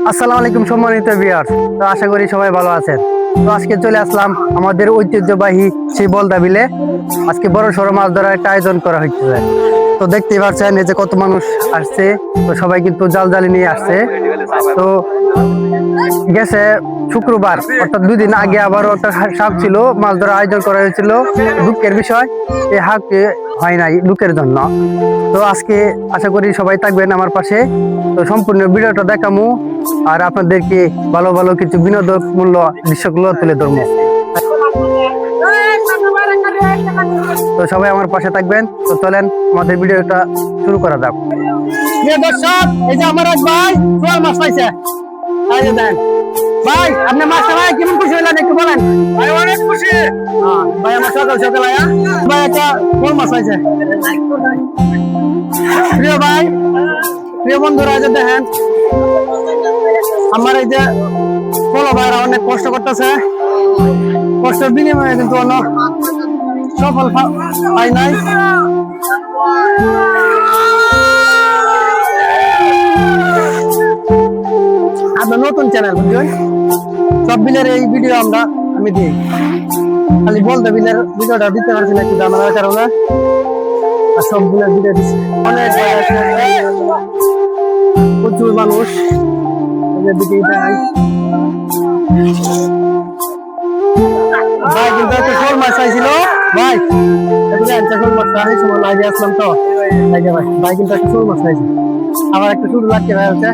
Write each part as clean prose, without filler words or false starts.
আসসালামু আলাইকুম সম্মানিত ভিউয়ার্স, তো আশা করি সবাই ভালো আছেন। তো আজকে চলে আসলাম আমাদের ঐতিহ্যবাহী সেই বলদা বিলে। আজকে বড় সড়ো মাছ ধরার একটা আয়োজন করা হচ্ছে। তো দেখতেই পাচ্ছেন এই যে কত মানুষ আসছে, তো সবাই কিন্তু জাল জালি নিয়ে আসছে। তো গেছে শুক্রবার অর্থাৎ 2 দিন আগে আবারও একটা সাপ ছিল, মাছ ধরার আয়োজন করা হয়েছিল। দুঃখের বিষয় এই হাঁকটি হয় নাই দুঃখের জন্য। তো আজকে আশা করি সবাই থাকবেন আমার পাশে। তো সম্পূর্ণ ভিডিওটা দেখামু আর আপনাদেরকে ভালো ভালো কিছু বিনোদনমূল্য দৃশ্যগুলো তুলে ধরবো। তো সবাই আমার পাশে থাকবেন। তো চলেন আমাদের ভিডিওটা শুরু করা যাক। দর্শক, এই যে আমার এক ভাই শোল মাছ পাইছে। এই যে দেন ভাই, আপনি মাছটা ভাই কেমন খুশি হলেন একটু বলেন। ভাই অনেক খুশি। ভাই আমার সকাল সকাল আয়া ভাই একটা শোল মাছ পাইছে। প্রিয় ভাই, প্রিয় বন্ধুরা, যে দেখেন আমার এই যে পোলো ভাইরা অনেক কষ্ট করতেছে, কষ্টের বিনিময়ে কিন্তু অন্য সফল পাই নাই। আপনার নতুন চ্যানেল বুঝলেন, সব বিলের এই ভিডিও আমি দিই, খালি বলতে বিলের ভিডিওটা দিতে পারছি না কিন্তু আমার কারণে, আর সব বিলের ভিডিও দিচ্ছি। অনেক প্রচুর মানুষ দিকে ভাই কিন্তু একটা শোল মাছ চাইছিল ভাই, একটা শোল মাছ চাই সময় লাগে আসলাম তো লাগে ভাই। ভাই কিন্তু একটা শোল মাছ চাইছি, আবার একটা শুরু লাগছে ভাই হচ্ছে।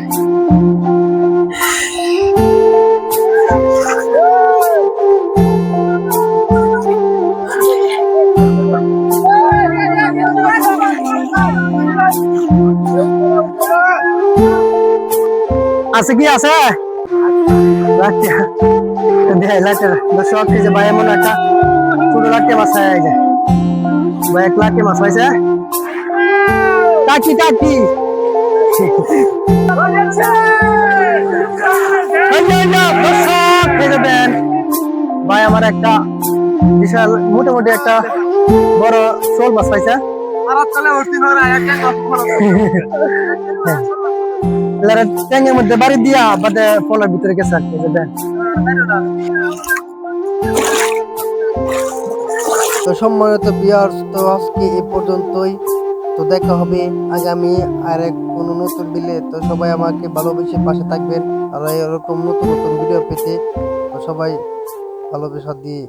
আছে কি আছে দর্শক, এই যে ভাই এমন একটা ছোট লাটকে মাছ খাই যায় ভাই, 1 লাটকে মাছ পাইছে। টাকি টাকি ভাই আমার একটা বিশাল মোটামুটি একটা বড় শোল মাছ পাইছে। ট্যাঙ্গের মধ্যে বাড়ি দিয়া বাদে ফলের ভিতরে গেছে। তো সম্মানিত ভিউয়ার্স, তো আজকে এই পর্যন্তই। তো দেখা হবে আগামী আরেক কোনো নতুন বিলে। তো সবাই আমাকে ভালোবেসে পাশে থাকবেন আর এরকম নতুন নতুন ভিডিও পেতে। তো সবাই ভালোবাসা দিয়ে